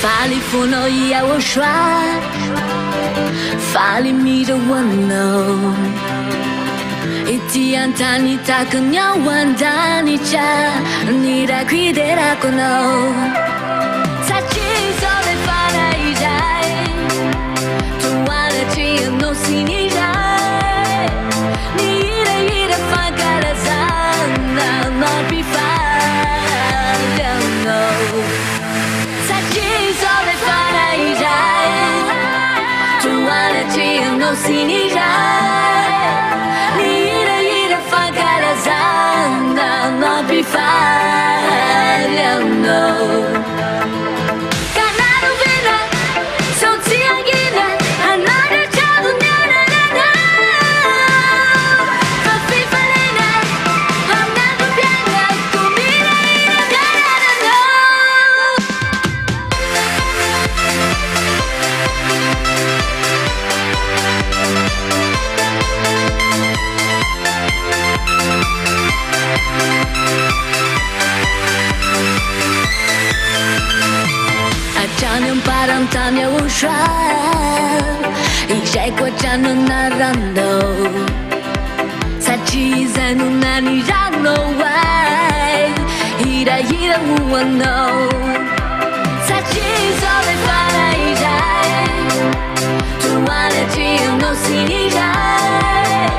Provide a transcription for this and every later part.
Falifuno YAHOSHUAH, falimira wano. Iti antani takanya wandani cha nira kuidera kono. Sachi sole fara ijai, tuwala chia no sinijai. Nira ira fakara zana no bifaya no. Sachi sole fara ijai, tuwala chia no sinijai. Not be fine, no. Canaro vena, so tiangina, another child, na na na na. For FIFA lena, I'm never pianga, comida ina canara no. Jangan parang tanya YAHOSHUAH, ijai kwa jano narando. Sachi zanu nani rano wai, hira hira muano. Sachi sole fara ijai, tuwale chia no sinijai.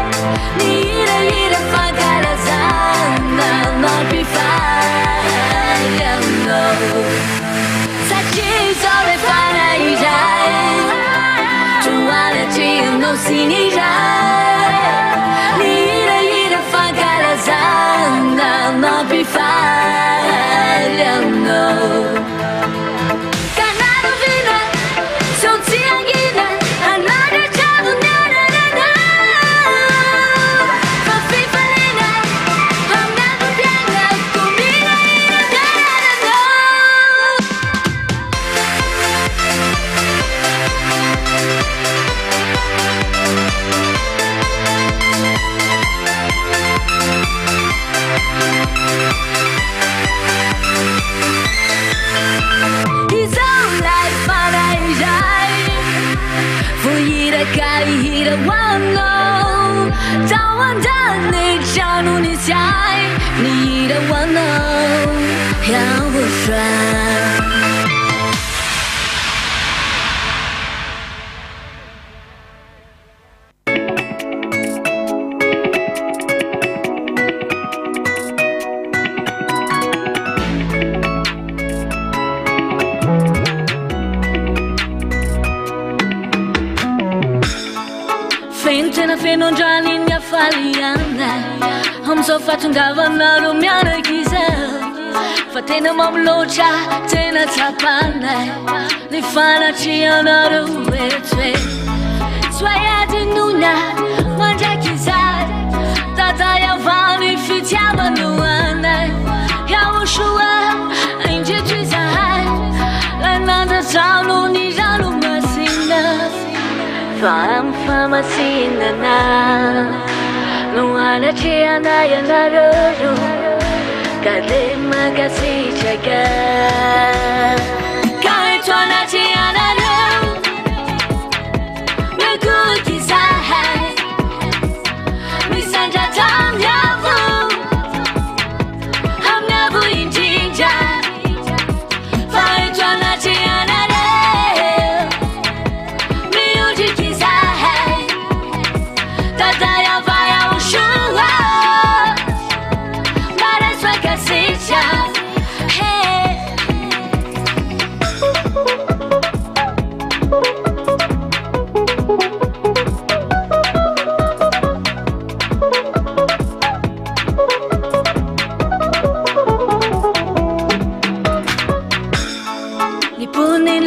Ni hira hira fakara zana no bifaya no. Sole fara ijai, tuwala chia no sinijai. Nira ira fakara zana no bifaya no. Canaro vina, so tiangina, another child, na na na na. For FIFA lena, I'm never pianga, comida ina canara no. Hira wano, tawandan ni janu ni siai, ni hira wano, YAHOSHUAH. Fentena fenon jani mia faliana, hom so fatungava na rumiana kiza. Fatena mamlocha tena tapana, ni fana chiana ruetwe. Swaya de nuna, manja kiza, tata ya vani fitiama nuana. YAHOSHUAH, inje twizahai, lananda tauno ni janu masina. Fama sina na, nuana chiana ya naroru, kadema kasi chaga. Kai tuana chiana no, nakuki sahai, misanja tam yavu, ham navu injinja. Kai tuana chiana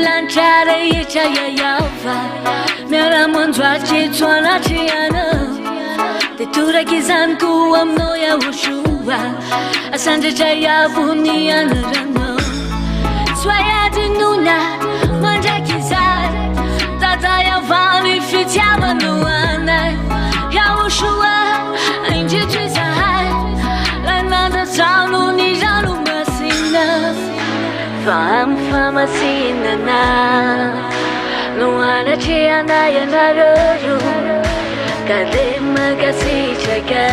Lanchare icha ya yava, mera mondra chitwana chiana. De tura kizan kuam no YAHOSHUAH, asanja chaya buni anarano. Swaya de nuna, manja kizan, tata ya vani fitiama nuana. YAHOSHUAH, inje twizahai, lananda tauno ni janu masina. Fam famasinana Luana yanararu Kadema kasichaka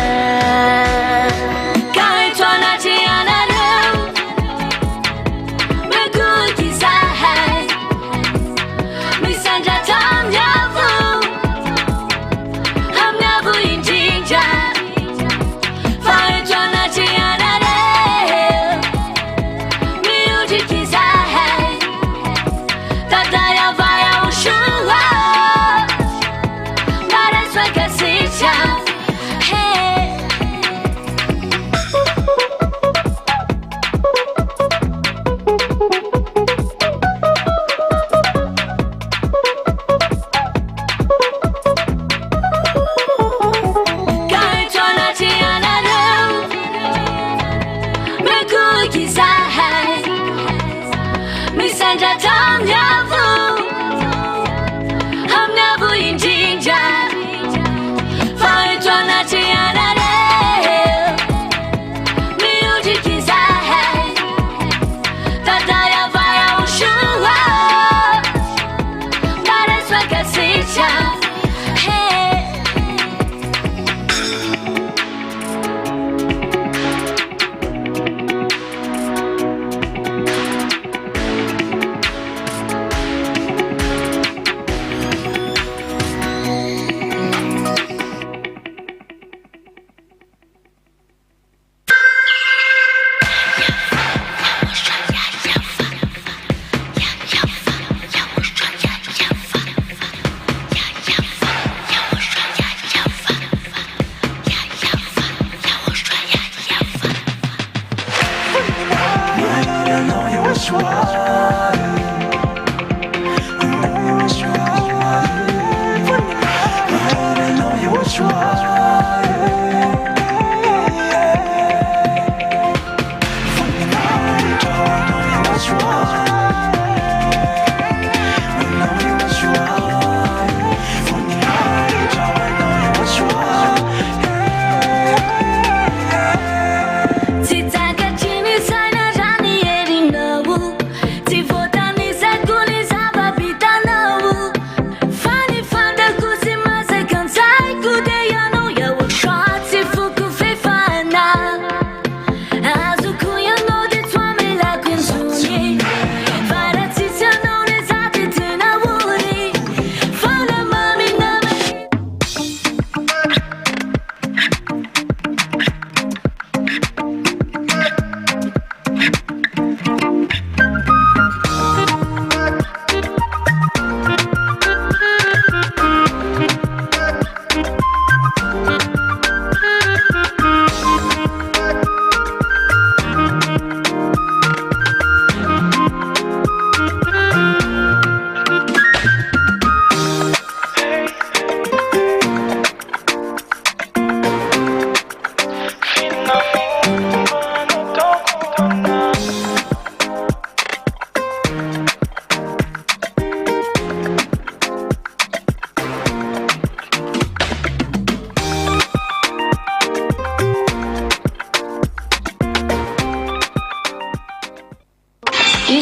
Kaitwana yanararu Meguki sahai Misanja tam yavu Hamnavu injinja Kaitwana yanararu Music is high Tataya YAHOSHUAH Misanja tam yavu Hamnavu injinja Faitwana tianare Music is high Tataya YAHOSHUAH Dareswa kasicha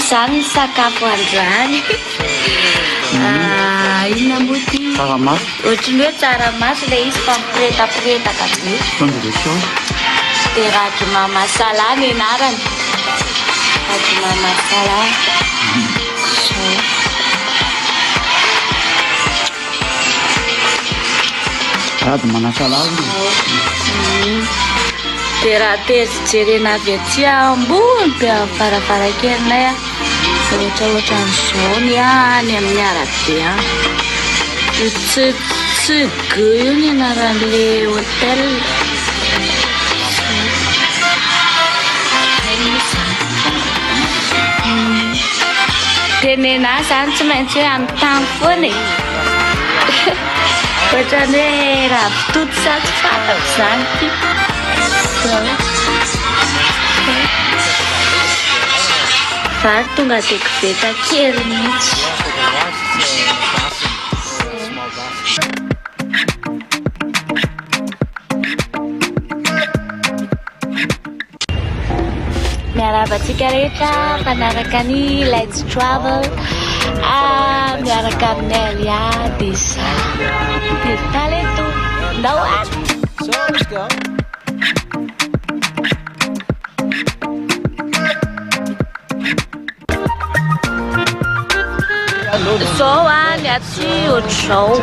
Zany sakafo androany inona moa ty tsaramaso ohatrany hoe tsaramaso le izy fampiretapretaka be de rajma masala ny anarany rajma masala rajma masala de raha tery-jerena avy aty ambony be amin'ny varavarankerinay ohatra an'izao ny any amin'ny arabe tsy gue io ny anaran'le hôtel tenena zany tsy maintsy hoe amin'ny tany foana ohatrany hoe raha vitoto sa tsy fantako zany ty vary tonga de koveta kely mihitsy Miarabantsika rehetra mpanaraka ny Let's Travel miaraka amin'ny aliady iza talento ndao any. So let's go. Zao ny aty ohatr'izao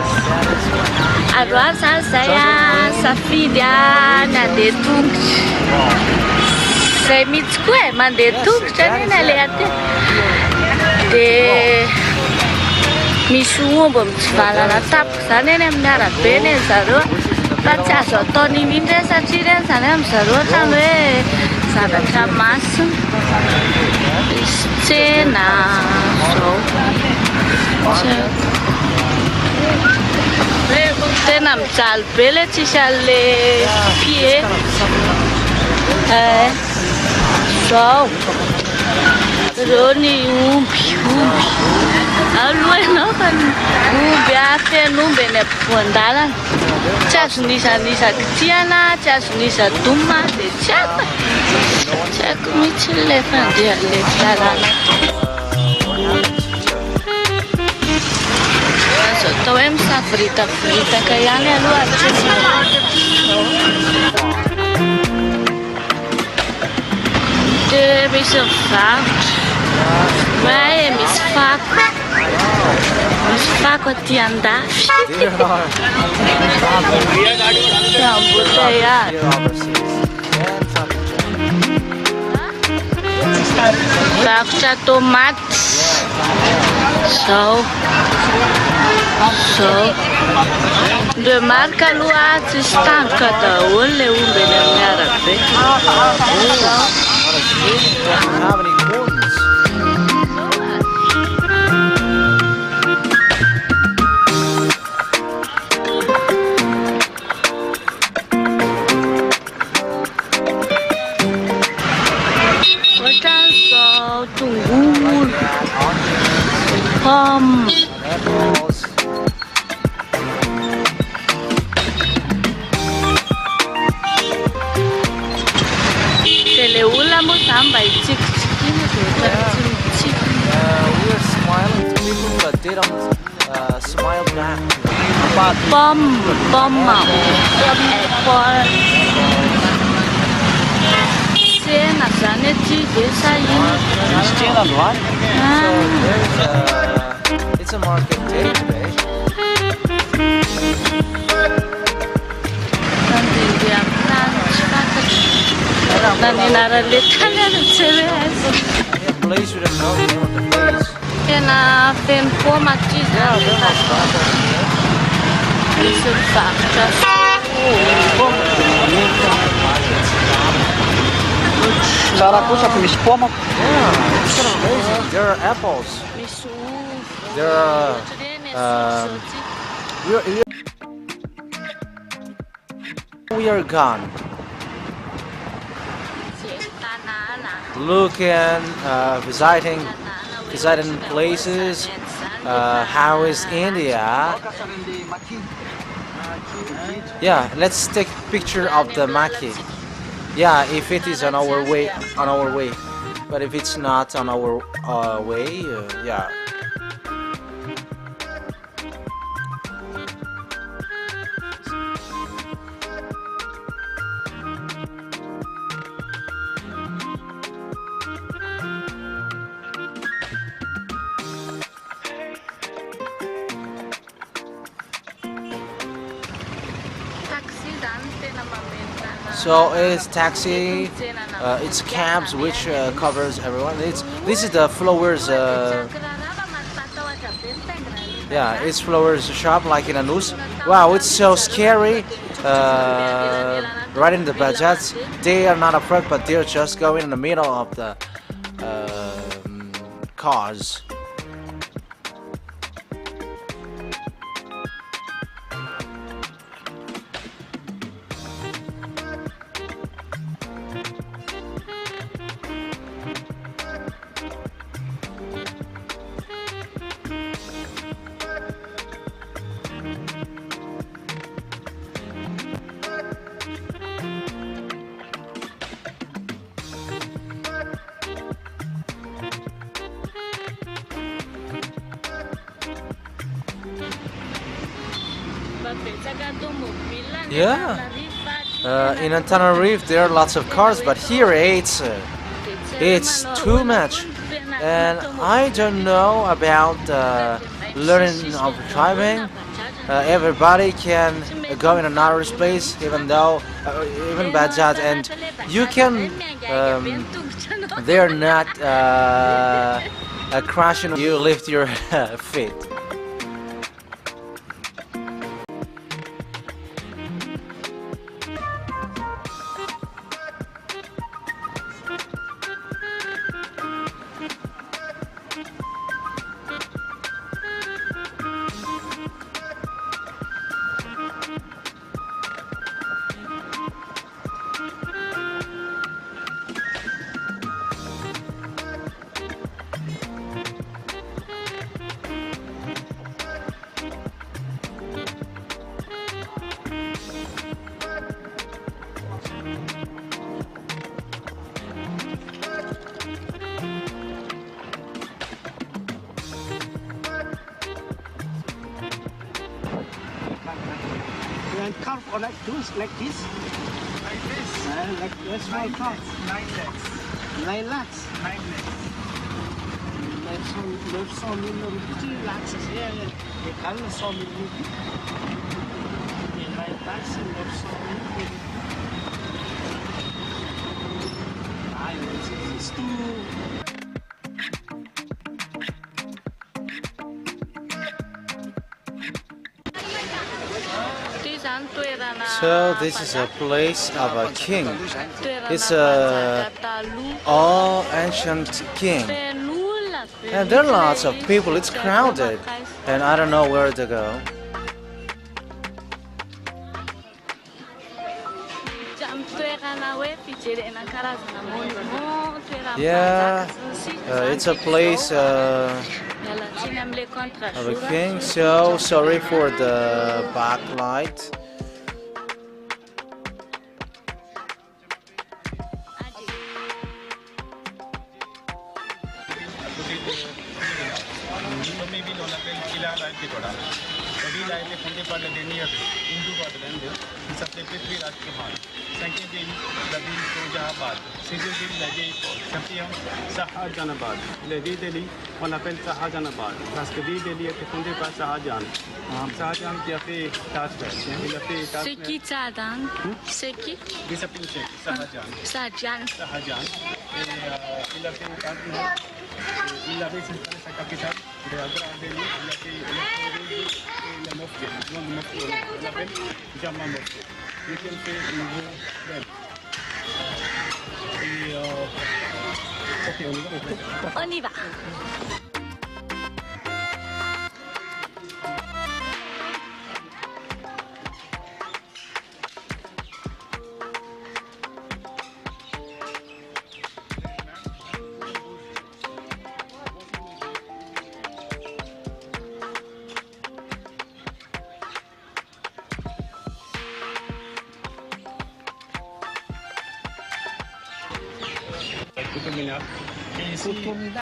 androany zany zay safidy ny handeha tongotra zay mihitsy koa mandeha tongotra neny ale aty dia misy omby mitsivalana tapoka zany eny amin'ny arabe eny zareo fa tsy azo atao nimiany reny satria reny zany amin'ny zareo ohatrany hoe zavatra masina misy tsena zao tena mijaly be le tsisy an'le pie zao reo ny omby aloha ianao fa ny omby feno omby eny ampovoan-dalana tsy azonisanisaka tiana tsy azonisadoma dia tsy haiko mihitsy le fandeha le fiarana atao hoe misavoritavoritaka ihany aloha dia misy mivarotra misy fako aty andafy embouteillage varotra tomaty zao de marka aloha tsisy tandroka daholo le omby eny amin'ny arabe. Ohatrany zao tongolo, pomme. Le olona moa zany mba hitsikitsikiana dia We are smiling to people, but they don't smile back. pomme, tsena zany aty dia sahina. It's a market day today. Mandehandeha amin'ny tany tsy fantatra na ny anaran'le tany ary tsy hoe azy. Place we don't know the name of the place. Tena feno paoma aty zany misy mivarotra Tsara kosa fa misy paoma. Yeah, it's kind of amazing. There are apples. misy ovy. There are we are gone. Looking, visiting places. How is India? Yeah, let's take a picture of the maki. Yeah, if it is on our way, but if it's not on our way, yeah. So it's taxi, it's cabs which covers everyone. This is the flowers. Yeah, it's flowers shop like in a news. Wow, it's so scary. Riding the Bajaj, they are not afraid, but they're just going in the middle of the cars. Yeah. In Tenerife there are lots of cars, but here it's too much. And I don't know about learning of driving. Everybody can go in another space, even Bajaj, and you can. They're not crashing. You lift your feet. And carve or like this? Like this? Like that's my carve. 9 lakhs. 9 lakhs? 9 lakhs. 900 million lakhs. Yeah. You can 100 million. 9 lakhs and 900 million. It's too. So this is a place of a king. It's a all ancient king, and there are lots of people. It's crowded, and I don't know where to go. Yeah, it's a place of a king. So sorry for the backlight. C'est qui Sadan? C'est qui? Sajan. Il avait installé sa capitale de Agra Delhi. Il a fait la mosquée. Le nom de mosquée, on l'appelle Jama Mosquée. You can say in there. Et On y va.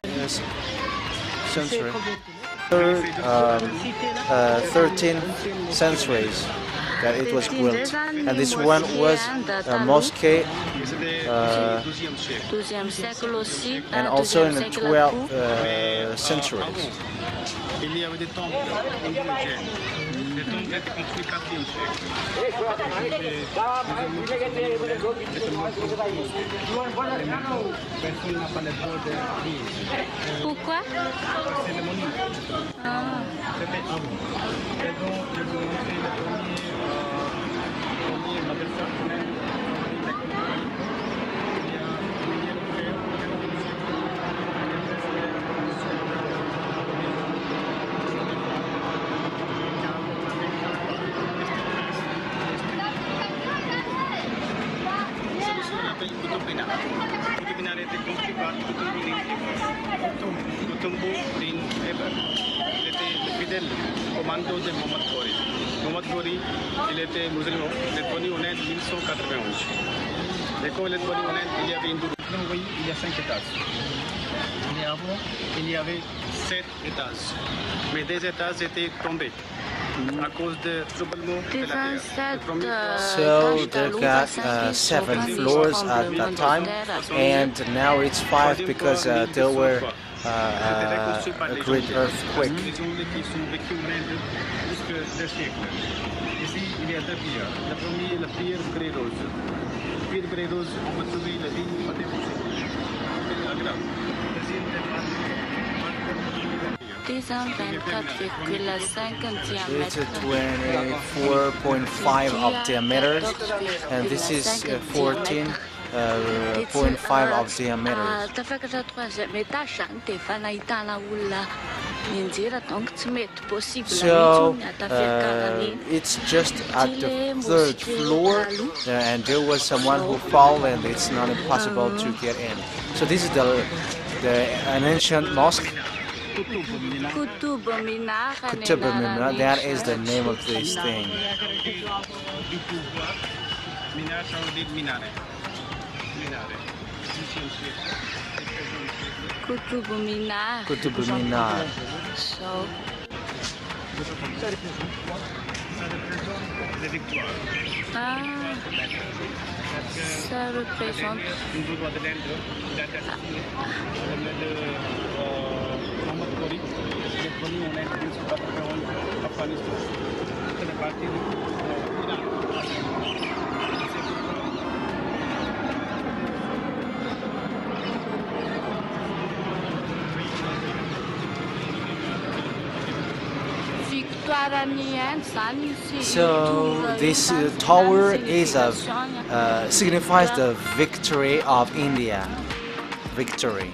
Yes, century. 13th centuries that it was built, and this one was a mosque, and also in the 12th centuries. Pourquoi? Comando de Mohamed Ghori, il était musulman, il est venu en Inde en 1191. Et quand il est venu en Inde, il y avait une double. Vous voyez, il y a 5 étages. Et avant, il y avait 7 étages. Mais des étages étaient tombés. à cause de troublement de la terre. Le premier So they got 7 floors at that time, and now it's 5 because there were a great earthquake. ils ont vécu sont vécus jusqu'à 2 siècles. Ici, il y a 2 pierres. La première, la pierre grès rose. La pierre grès rose, on peut trouver la ligne à déposer. C'est agréable. Deuxième, This is 24,5 It's diameter. 24.5 of diameter, and this is 14.5 of diameter. Tafakatra troisième étage zany dia efa nahitana olona mianjera donc tsy mety possible So mihitsy hatafiakarana iny. it's just at the 3rd floor, and there was someone who fell, and it's not impossible to get in. So this is an ancient mosque. Kutub Minar, Qutb Minar, that is the name of this thing. du pouvoir. Minar, ça veut dire minaret. Minaret. 6e siècle. Kutub Minar. Qutb Minar. So, Ça représente la victoire. ça représente Une droit de l'Inde, il a assassiné Mohamed Ghori, le premier en Inde, 1991, Afghanistan. C'est la partie de l'Iran. So this tower is signifies the victory of India. Victory.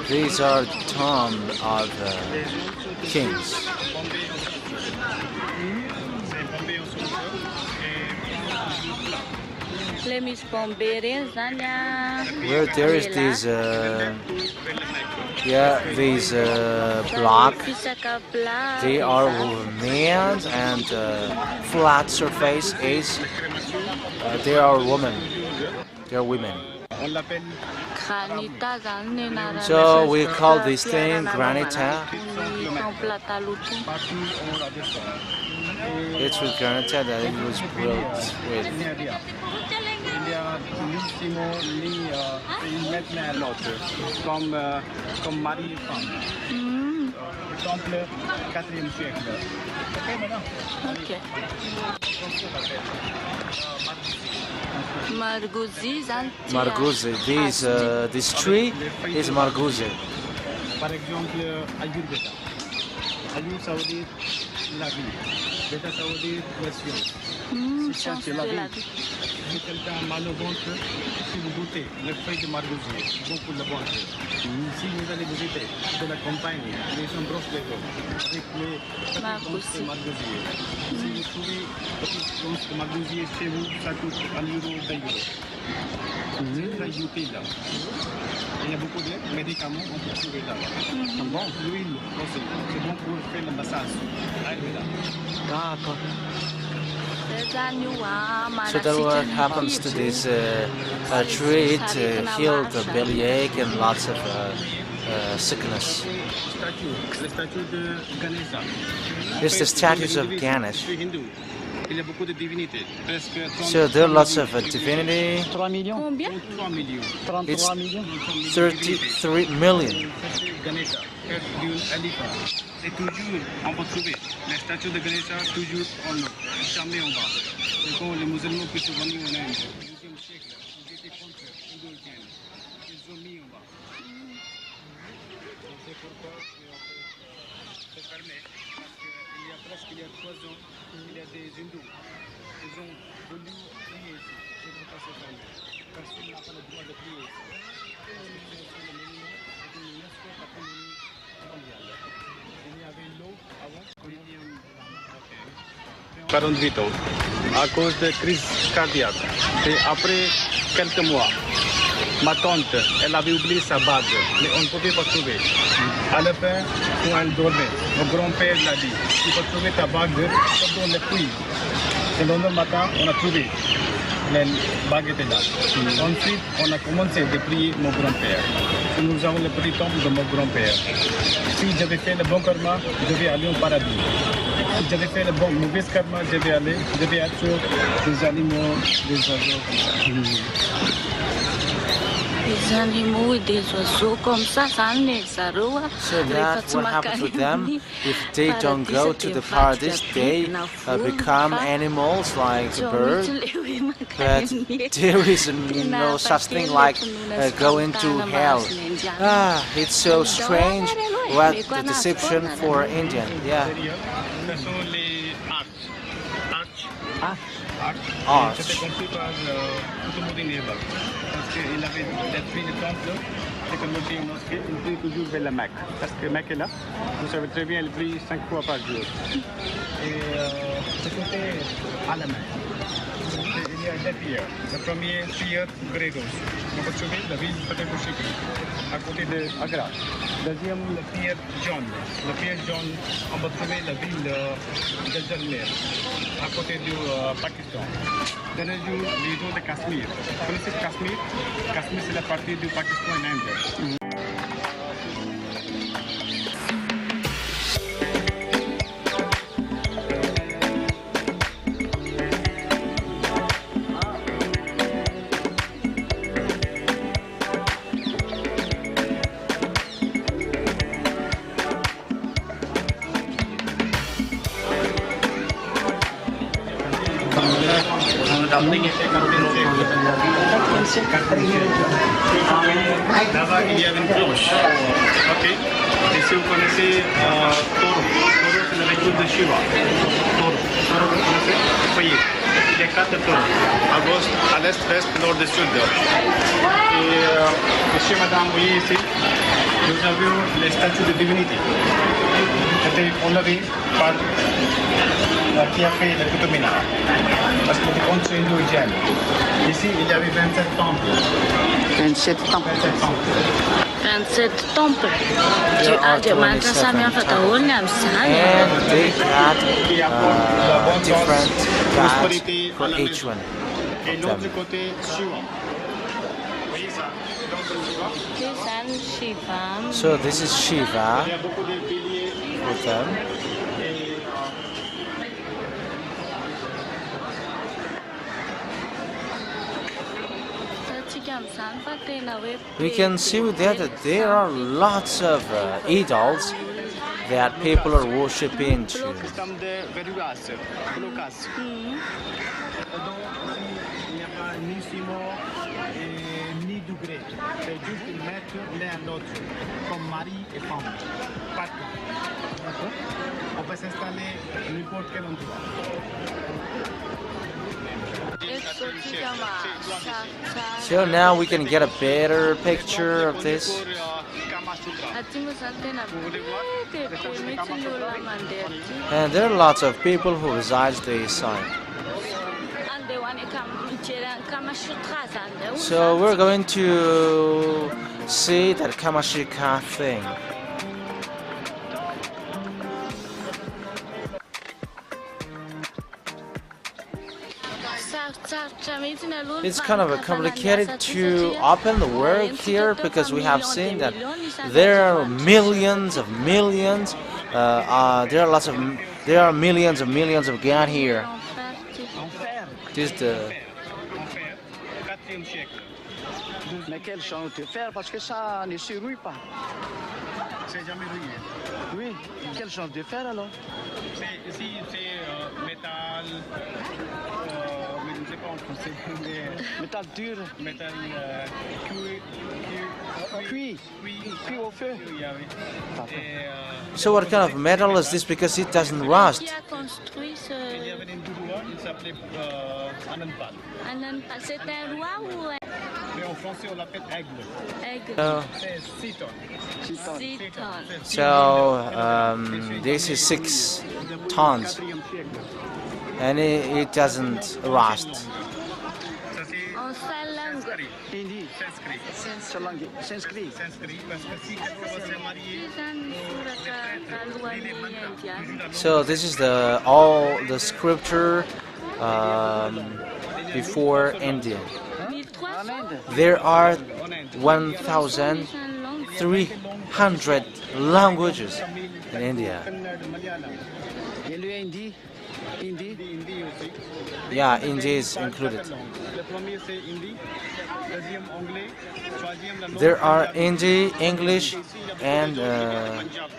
These are tomb of kings. Where there is these these block, they are manned, and flat surface is they are women. They are women. So we call this thing granita. It's with granite that it was built with. Il y a l'ultimo ligne une maintenant à l'autre, comme mari et femme. Le temple 4e siècle. Ok. Margouzi. This tree is margouzi. Par exemple, Ayurveda. Ayur, ça veut dire la vie. Veda, ça veut dire la science. Science de la vie. Si quelqu'un a mal au ventre, si vous goûtez le feuille de margousier, beaucoup de ventre. Si vous allez visiter de la campagne, les gens brossent les os avec les petites branches de margousier. Si vous trouvez petites branches de margousier chez vous, ça coûte 1 euro, 2 euros. C'est très utile là. Il y a beaucoup de médicaments qu'on peut trouver là. C'est bon. L'huile aussi, c'est bon pour faire le massage. D'accord. So then what happens to this tree? It healed the bellyache and lots of sickness. It's the statues of Ganesh. So there are lots of divinity. 3 millions. Combien? It's 33 millions. 33 million. C'est toujours, on peut trouver les statues de Ganesha toujours en haut, jamais en bas. C'est quand les musulmans qui sont venus en Inde, au 12e siècle, ils étaient contre l'Indien. Ils ont mis en bas. C'est pourquoi c'est fermé, parce qu'il y a presque 3 ans, il y a des hindous. Ils ont voulu prier ici. C'est pourquoi c'est fermé. Personne n'a pas le droit de prier ici. Parce que c'est aussi le minimum de l'UNESCO patrimoine mondial. Il y avait l'eau avant. 48 ans, à cause de crise cardiaque. Et après quelques mois, ma tante, elle avait oublié sa bague, mais on ne pouvait pas trouver. À la fin, quand elle dormait, mon grand-père l'a dit, tu peux trouver ta bague dans le puits. Et le lendemain matin, on a trouvé. la bague était là. Ensuite, on a commencé de prier mon grand-père. Nous avons le petit temple de mon grand-père. Si j'avais fait le bon karma, je vais aller au paradis. Si j'avais fait le mauvais karma, je vais être des animaux, des oiseaux comme ça. Les animaux et des oiseaux comme ça n'est ça. So that's what happens with them. If they don't go to the paradise, they become animals like birds. But there is no such thing like going to hell. It's so strange. What the deception for Indian. Yeah. Ce sont les Arch. C'était compris par Qutbuddin Aibak. Parce qu'il avait détruit le temple et converti en mosquée. Il prie toujours vers la Mecque. Parce que Mecque est là. Vous savez très bien, il prie 5 fois par jour. Et c'était à la Mecque. Il y a deux pierres. La première pierre grès rose. On va trouver la ville Fateh-Bouchikri, à côté de Agra. Deuxième, la pierre jaune. La pierre jaune, on va trouver la ville de Jalmer, à côté du Pakistan. Dernier jour, les eaux de Cachemire. Vous connaissez Cachemire? Cachemire, c'est la partie du Pakistan et l'Inde. Là-bas, il y avait une cloche. Ok. Et si vous connaissez Taureau, c'est le véhicule de Shiva. Taureau, vous connaissez? Voyez, il y a 4 taureaux. À gauche, à l'est, l'est, nord et sud. Et monsieur, madame, vous voyez ici, nous avions les statues de divinité. C'était enlevé par qui a fait le Qutb Minar. Parce que les comptes sont hindous et jains. Ici, il y avait 27 temples. 27 temples. 27 temples. There are 27 Mantra temples. And they had different gods for each one Et of l'autre them. côté, Shiva. Vous voyez ça? So this is Shiva Il y a beaucoup de piliers. for them. We can see there that there are lots of idols that people are worshipping to. Système de verrouillage, blocage. Donc, il n'y a pas ni ciment ni degré. C'est juste mettre l'un à l'autre, comme mari et femme. Partout. D'accord? On peut s'installer n'importe quel endroit. So now we can get a better picture of this. And there are lots of people who reside this side. So we're going to see that Kamashika thing. It's kind of complicated to open the work here because we have seen that there are millions of millions. There are millions of God here. This is the. Mais quel change de faire parce que ça ne se rouille pas. C'est jamais rouillé. Oui, quel change de faire alors? Ici, c'est métal, mais je ne sais pas en français, mais Métal dur, métal cuit au feu. oui, oui. So what kind of metal is this? Because it doesn't rust. Il y avait une roi, il s'appelait Anandpal. C'est un roi ou Mais en français, on l'appelle aigle. So, C'est 6 tonnes. 6 tonnes? This is 6 tons, and it doesn't rust. Ça, c'est En quelle langue? Hindi, sanskrit. sanskrit. Sanskrit, parce que si quelqu'un va se marier, So this is all the scripture before India. Mais 300 There are 1,300 languages in India. Kannada Malayalam Et le hindi? Hindi? Hindi aussi. Yeah, India is included. Le premier c'est hindi, deuxième anglais, troisième la langue There are punjabi. Hindi, English, Ici, il y a beaucoup and de gens qui viennent de Punjab.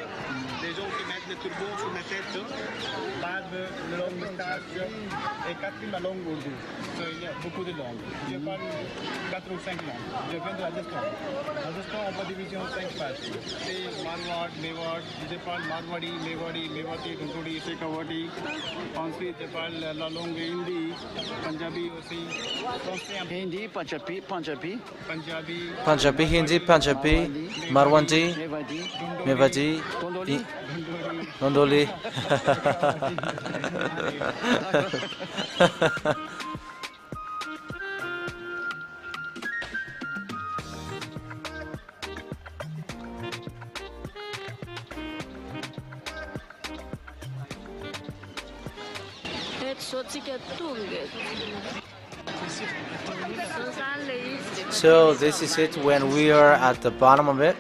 Des gens qui mettent le turban sur la tête, barbe, longue moustache, et quatrième la langue ourdou. So, il y a beaucoup de langues. Je parle 4 ou 5 langues. Je viens de Rajasthan. Rajasthan, on peut diviser en 5 parties. C'est Marwar, Mewar. Je parle Marwari, Mewari, Mewati, Dhunkudi, Shekhawati. Ensuite, je parle la langue hindi, Punjabi aussi. Français, un peu. Hindi, Punjabi, Punjabi, Punjabi, Punjabi, Hindi, Punjabi, Marwandi, Mewadi, Mewati, Tondoli. Nondoli. Het soort ik het toegegeven. Zo zijn lezen. So this is it when we are at the bottom of it.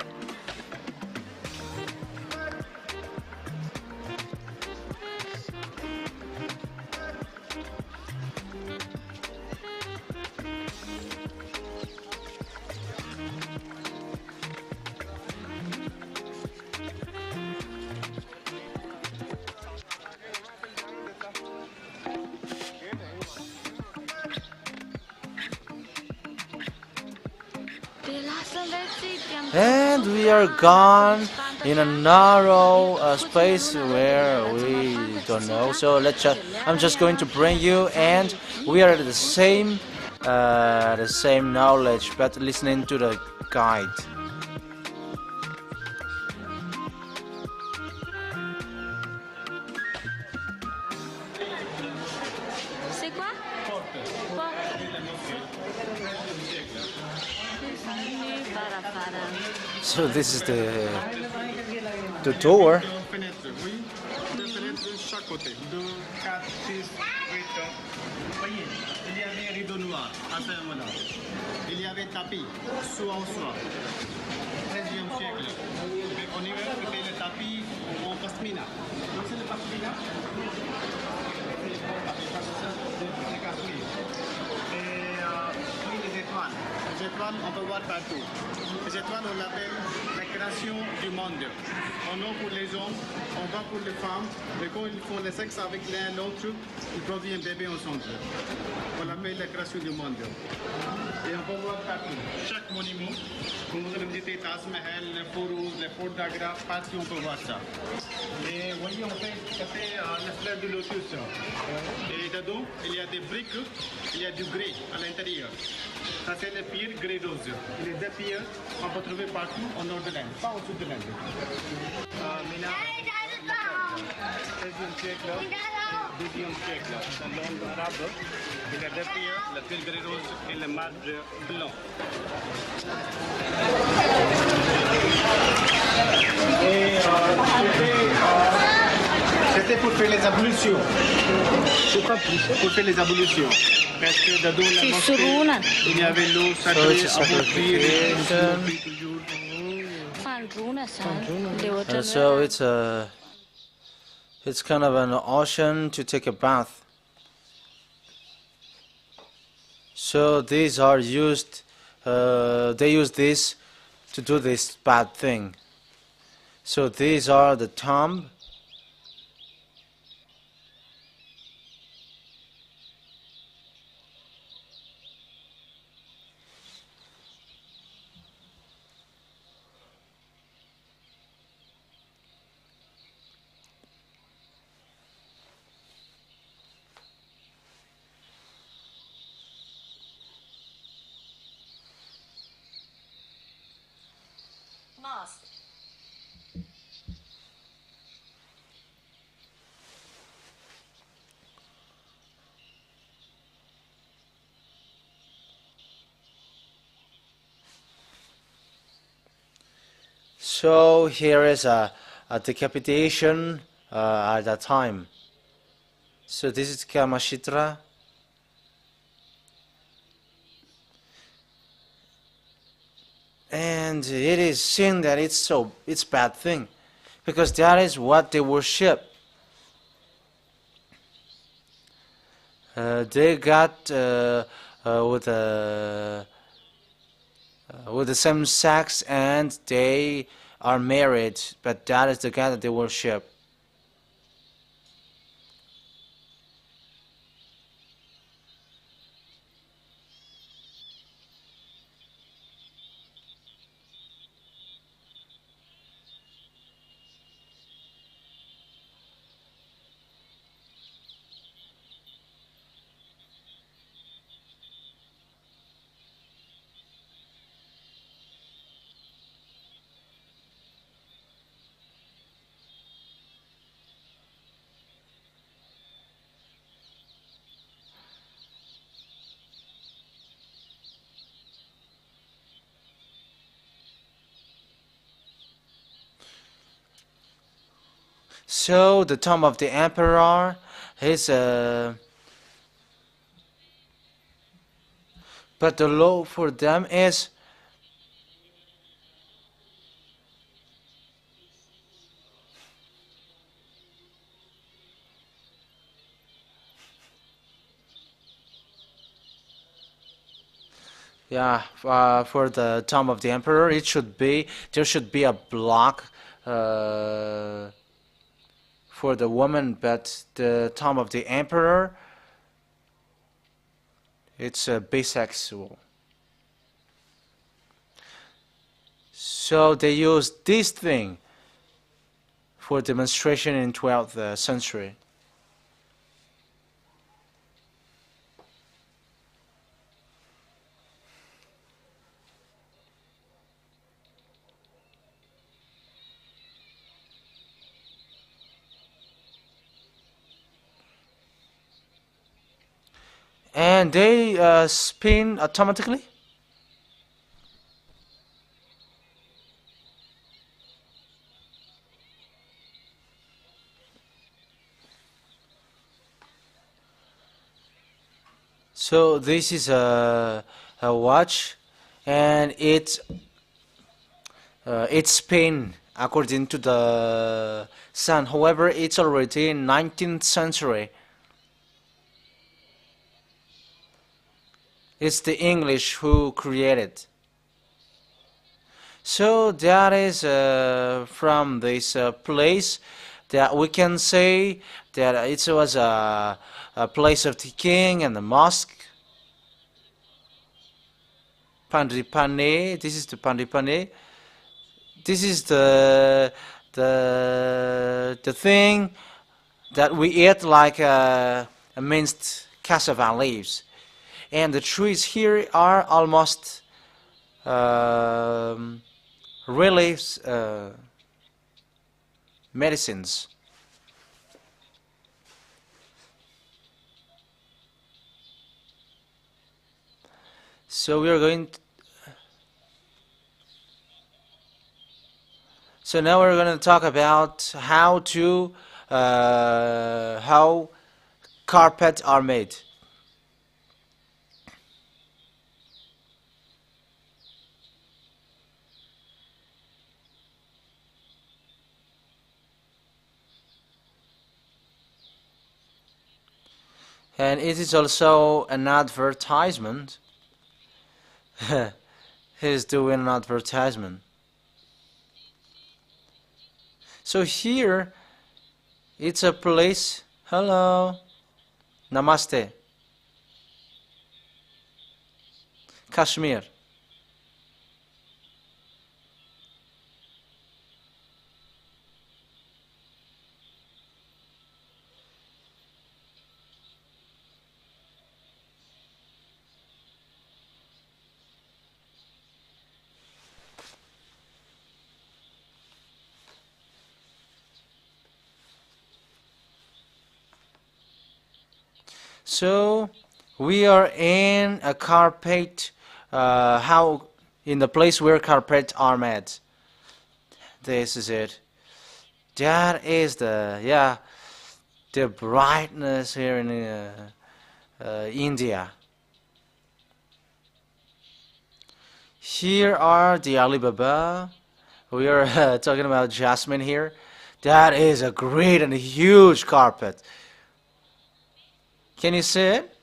And we are gone in a narrow space where we don't know. So I'm just going to bring you, and we are the same knowledge, but listening to the guide. C'est quoi? So this is the door. Deux fenêtres, oui. Deux fenêtres de chaque côté. 2, 4, 6, 8. Voyez, il y avait rideau noir à ce moment-là. Il y avait tapis, soie en soie. 13e siècle. Mais on y va, c'était le tapis en pasmina. Donc c'est le pasmina. C'est cachemire. Et oui, les étoiles. Les étoiles, on peut voir partout. Les étoiles, on l'appelle la création du monde. On a pour les hommes, on va pour les femmes, mais quand ils font le sexe avec l'un et l'autre, ils produisent un bébé ensemble. On l'appelle la création du monde. Et on peut voir partout. Chaque monument, comme vous avez dit, Taj Mahal, les Fort Rouge, les Fort d'Agra, partout on peut voir ça. Et voyez, on fait la fleur de lotus. Et dedans, il y a des briques, il y a du grès à l'intérieur. Ça, c'est le pierre grès rose. Et les deux pierres, on peut trouver partout au nord de l'Inde, pas au sud de l'Inde. Mina, 16e siècle, 12e siècle, dans l'Inde arabe, il y a deux pierres, la pierre grès rose et le marbre blanc. Et c'était pour faire les ablutions. C'est pas pour faire les ablutions. Parce que dans la mosquée, il y avait l'eau sacrée à boire toujours. So it's kind of an ocean to take a bath. So these are used. They use this to do this bad thing. So these are the tomb. Mosque. So here is a decapitation at that time. So this is Kamashitra. and it is seen that it's bad thing, because that is what they worship. They got with the same sex and they are married, but that is the God that they worship. So the tomb of the emperor is but the law for them is yeah, for the tomb of the emperor, there should be a block for the woman, but the tomb of the emperor, it's bisexual. So they used this thing for demonstration in 12th century. And they spin automatically. So this is a watch, and it's spin according to the sun. However, it's already in 19th century. It's the English who created. So that is from this place that we can say that it was a place of the king and the mosque. Pandripane, this is the Pandripane. This is the thing that we eat like minced cassava leaves. And the trees here are almost really medicines. So we are going to, so now we're going to talk about how carpets are made. And it is also an advertisement. He's doing an advertisement. So here, it's a place. Hello. Namaste. Kashmir. So we are in a carpet, in the place where carpets are made. This is it. That is the brightness here in India. Here are the Alibaba. We are talking about Jasmine here. That is a great and huge carpet. Can you see it?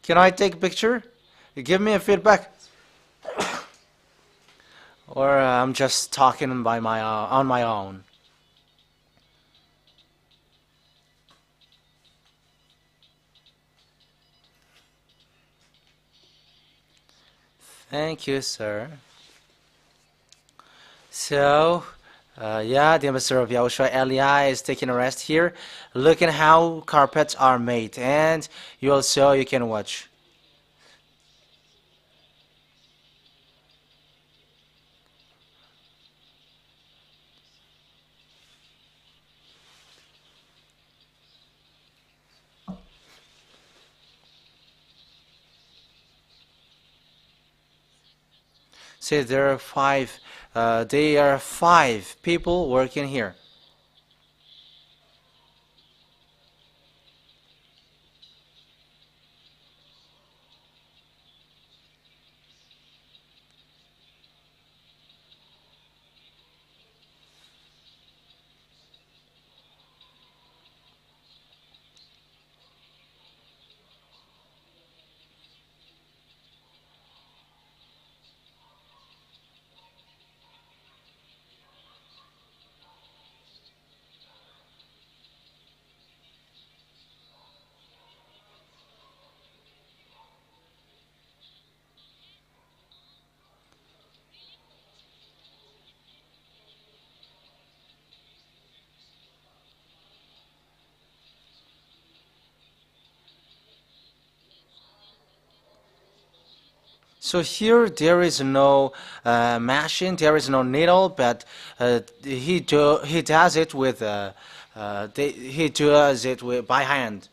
Can I take a picture? Give me a feedback. Or I'm just talking by my on my own. Thank you, sir. So, yeah, the ambassador of Yahushua Eli is taking a rest here, looking how carpets are made, and you can watch. See, there are five people working here. So here there is no machine, there is no needle, but he does it with he does it with by hand.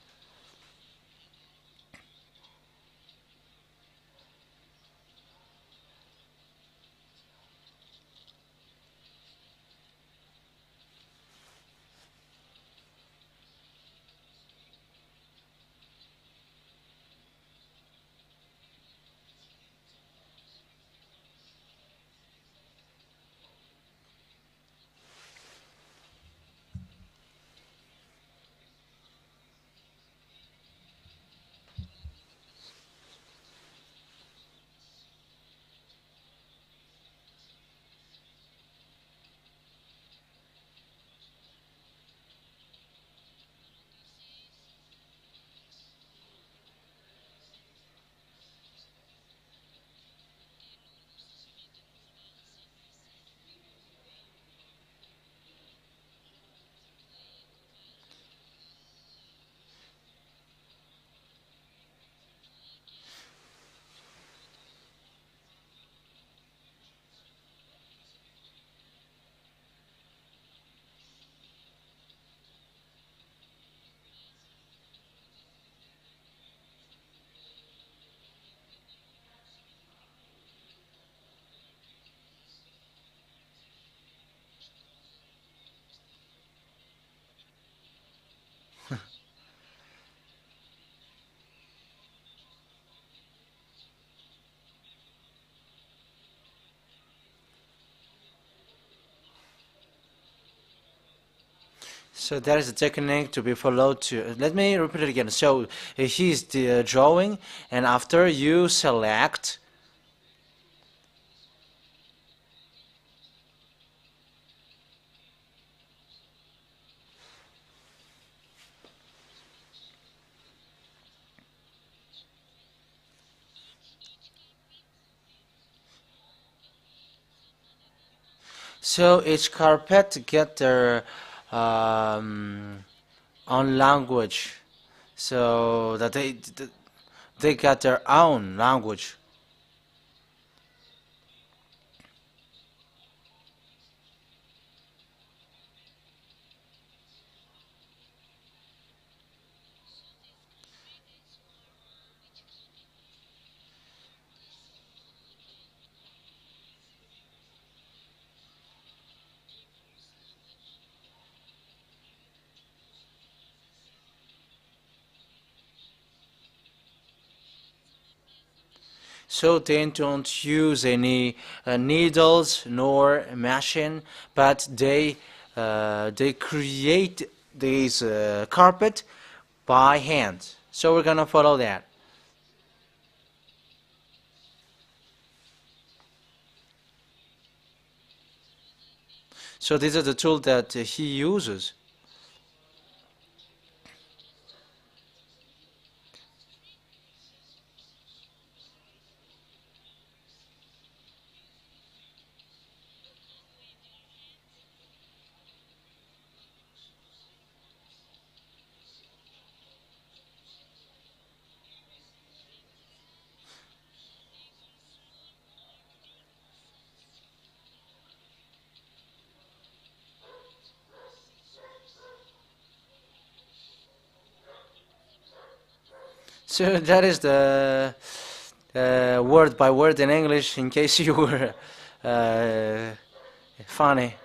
So that is the technique to be followed to. Let me repeat it again. So he's the drawing, and after you select. So each carpet get their own language, so that they got their own language. So they don't use any needles nor machine, but they create this carpet by hand. So we're gonna follow that. So this is the tool that he uses. So that is the word by word in English, in case you were funny.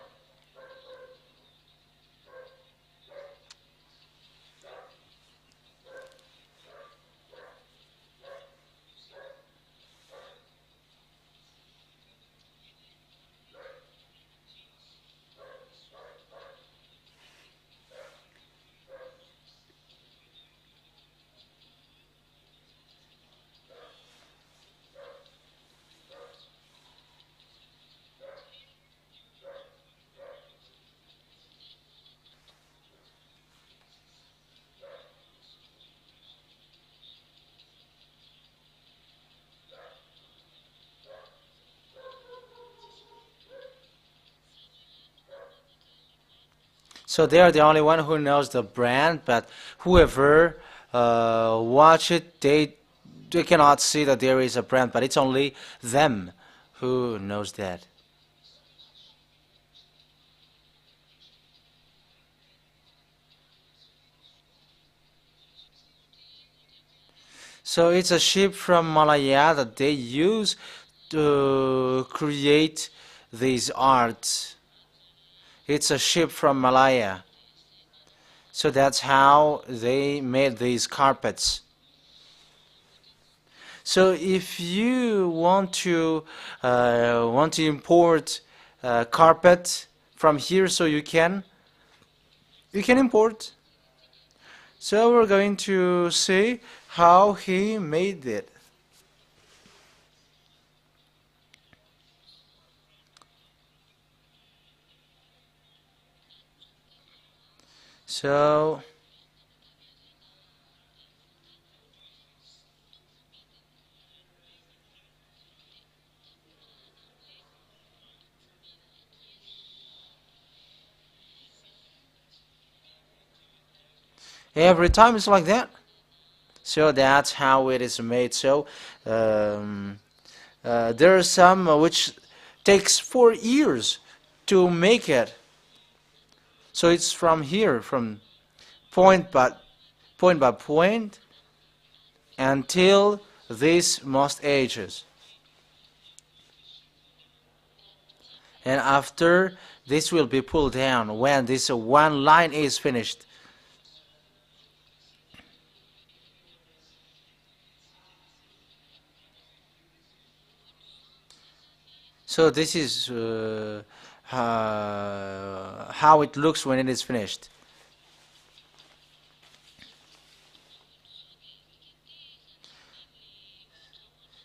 So they are the only one who knows the brand, but whoever watch it, they cannot see that there is a brand, but it's only them who knows that. So it's a ship from Malaya that they use to create these arts. It's a ship from Malaya. So that's how they made these carpets. So if you want to import carpet from here, so you can import. So we're going to see how he made it. So every time it's like that. So that's how it is made. So there are some which takes 4 years to make it. So it's from here, from point by point until these most edges. And after this will be pulled down when this one line is finished. So this is how it looks when it is finished.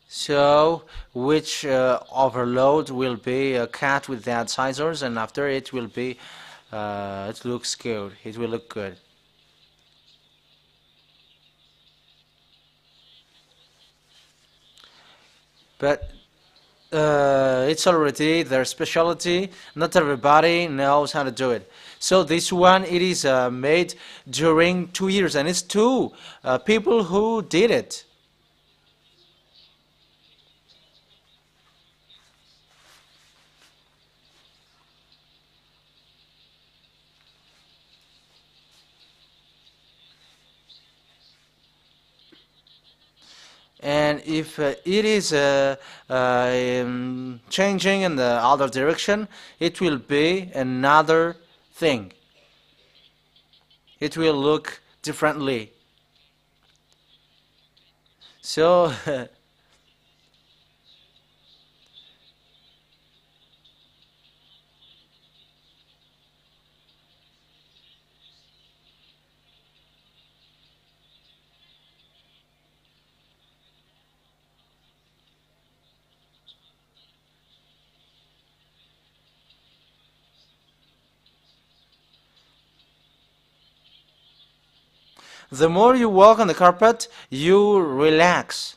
So which overload will be cut with that scissors, and after it will be it looks good. It will look good. But it's already their specialty. Not everybody knows how to do it. So this one, it is made during 2 years, and it's two people who did it. And if it is changing in the other direction, it will be another thing. It will look differently. So The more you walk on the carpet, you relax.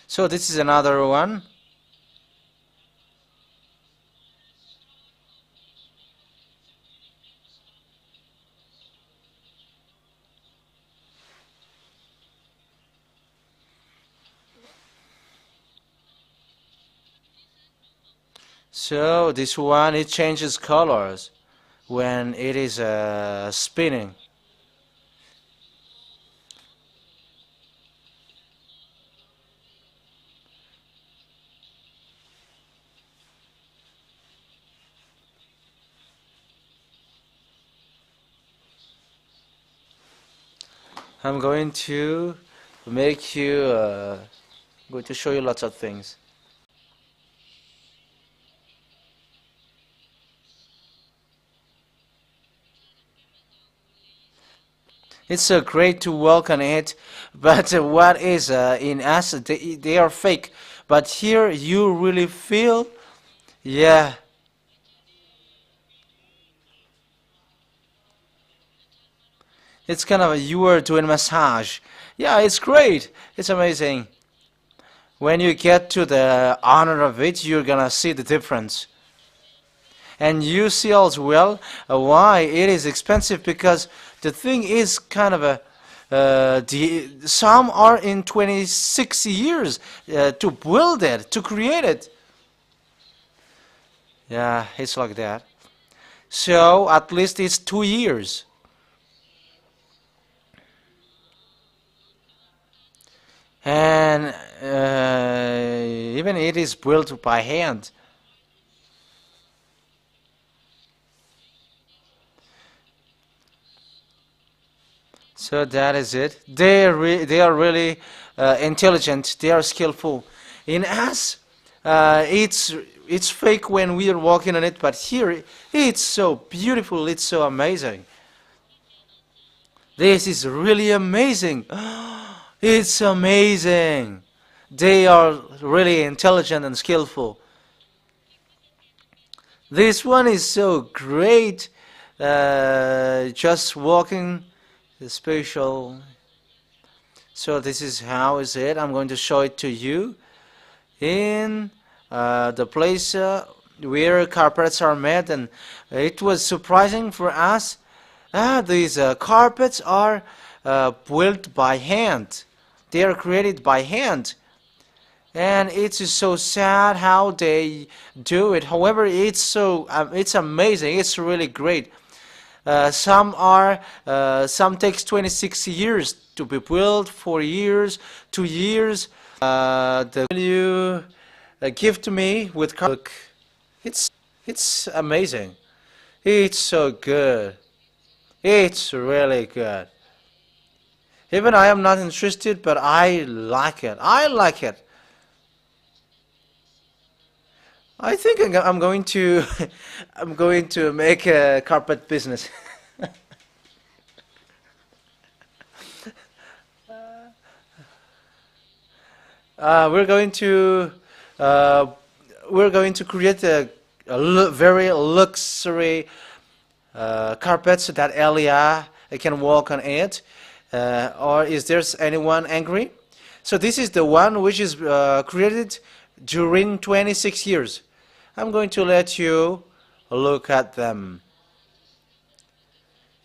So this is another one. So this one, it changes colors when it is spinning. I'm going to make you, going to show you lots of things. It's so great to walk on it, but what is in us, they are fake. But here you really feel, yeah. It's kind of you are doing massage. Yeah, it's great. It's amazing. When you get to the honor of it, you're gonna see the difference. And you see as well why it is expensive, because the thing is kind of a some are in 26 years to build it, to create it. Yeah, it's like that. So at least it's 2 years. And even it is built by hand. So that is it. They are really intelligent. They are skillful. In us, it's fake when we are walking on it, but here it's so beautiful. It's so amazing. This is really amazing. It's amazing. They are really intelligent and skillful. This one is so great. Just walking the spatial. So this is how is it. I'm going to show it to you in the place where carpets are made, and it was surprising for us. These carpets are built by hand. They are created by hand. And it's so sad how they do it. However, it's amazing. It's really great. Some takes 26 years to be built, 4 years, 2 years. The you give to me with look, it's amazing. It's so good. It's really good. Even I am not interested, but I like it. I like it. I think I'm going to I'm going to make a carpet business. uh, we're going to uh, we're going to create a very luxury carpet so that Elia can walk on it. Or is there anyone angry? So this is the one which is created during 26 years. I'm going to let you look at them.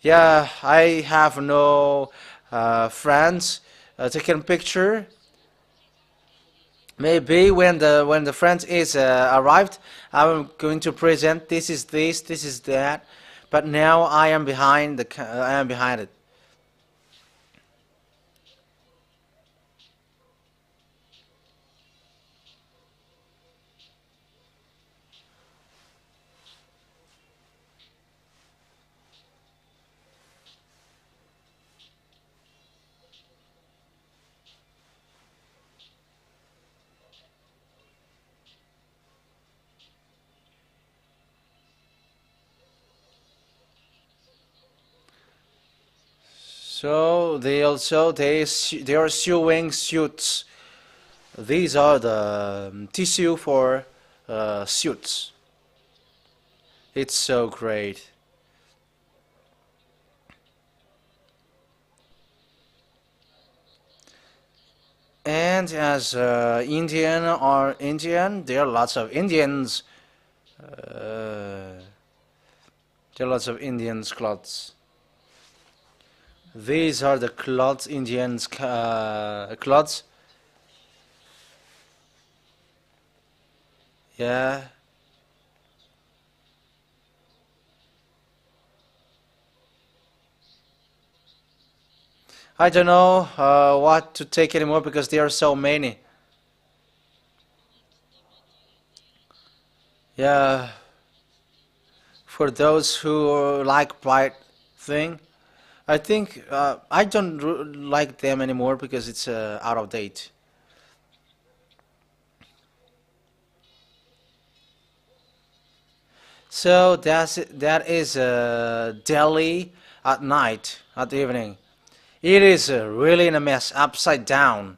Yeah, I have no friends taking picture. Maybe when the friend is arrived, I'm going to present this is this, this is that. But now I am behind I am behind it. So they are sewing suits. These are the tissue for suits. It's so great. And as Indian, there are lots of Indians. There are lots of Indians clothes. These are the clothes, Indians clothes. Yeah. I don't know what to take anymore because there are so many. Yeah. For those who like bright thing, I think I don't like them anymore because it's out of date. So that is Delhi at night, at evening. It is really in a mess, upside down.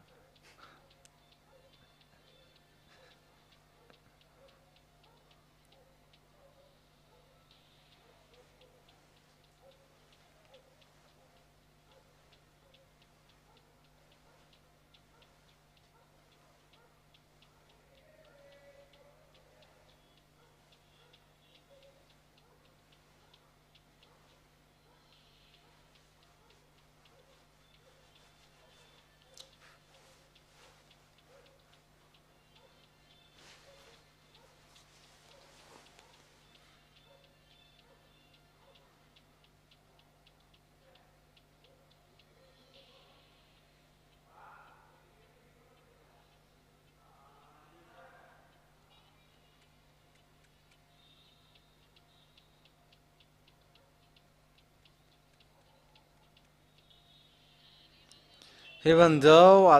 Even though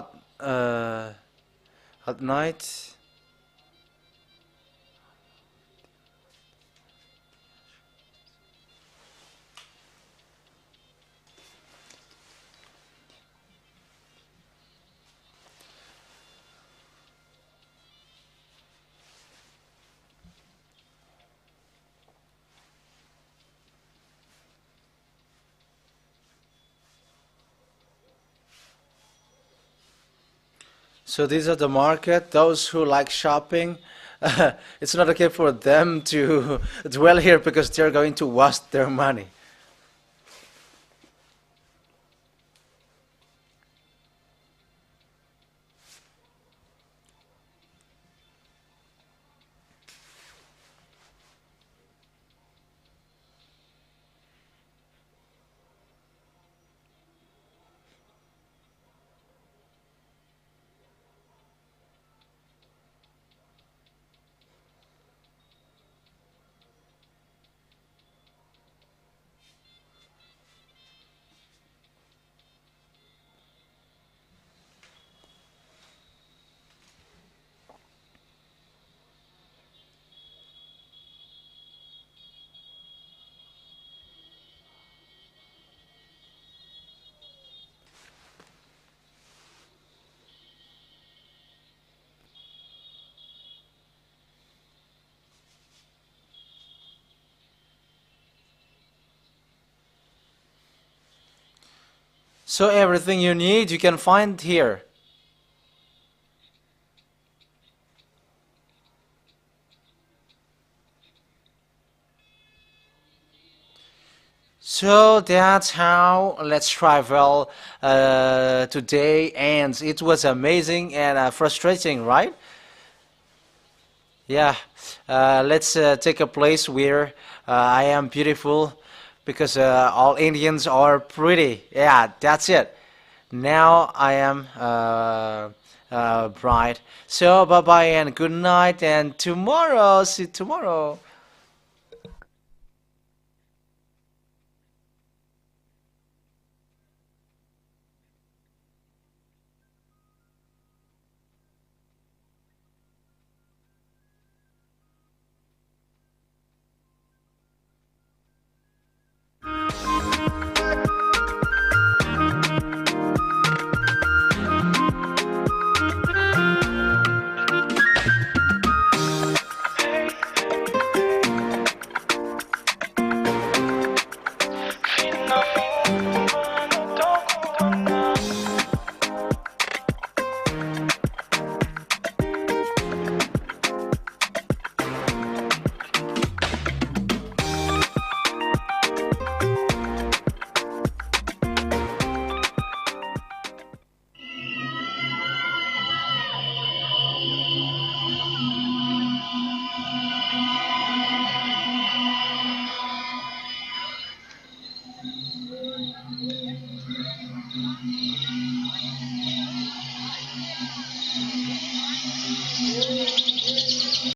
at night. So these are the market. Those who like shopping, it's not okay for them to dwell here because they're going to waste their money. So everything you need you can find here. So that's how Let's Travel today ends. It was amazing and frustrating, right? Yeah. Let's take a place where I am beautiful because all Indians are pretty. Yeah, that's it. Now I am bright. So bye bye and good night and tomorrow. See you tomorrow.